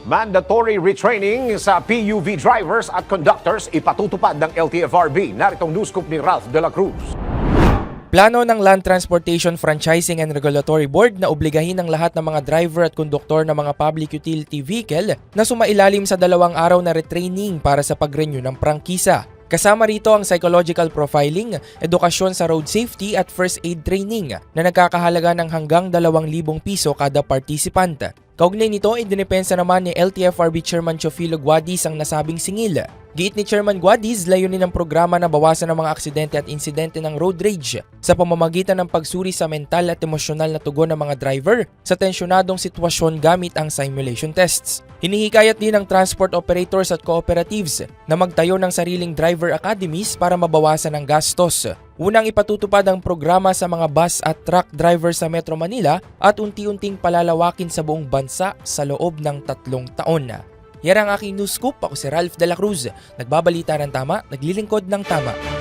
Mandatory retraining sa PUV drivers at conductors ipatutupad ng LTFRB. Naritong news scoop ni Ralph de la Cruz. Plano ng Land Transportation Franchising and Regulatory Board na obligahin ang lahat ng mga driver at konduktor ng mga public utility vehicle na sumailalim sa 2 araw na retraining para sa pag-renew ng prangkisa. Kasama rito ang psychological profiling, edukasyon sa road safety at first aid training na nagkakahalaga ng hanggang 2,000 piso kada participant. Kaugnay nito, idinipensa naman ni LTFRB Chairman Teofilo Guadis ang nasabing singil. Giit ni Chairman Guadis, layunin ng programa na bawasan ang mga aksidente at insidente ng road rage sa pamamagitan ng pagsuri sa mental at emosyonal na tugon ng mga driver sa tensyonadong sitwasyon gamit ang simulation tests. Hinihikayat din ng transport operators at cooperatives na magtayo ng sariling driver academies para mabawasan ang gastos. Unang ipatutupad ang programa sa mga bus at truck driver sa Metro Manila at unti-unting palalawakin sa buong bansa sa loob ng 3 taon. Yan ang aking news scoop. Ako si Ralph de la Cruz. Nagbabalita ng tama, naglilingkod ng tama.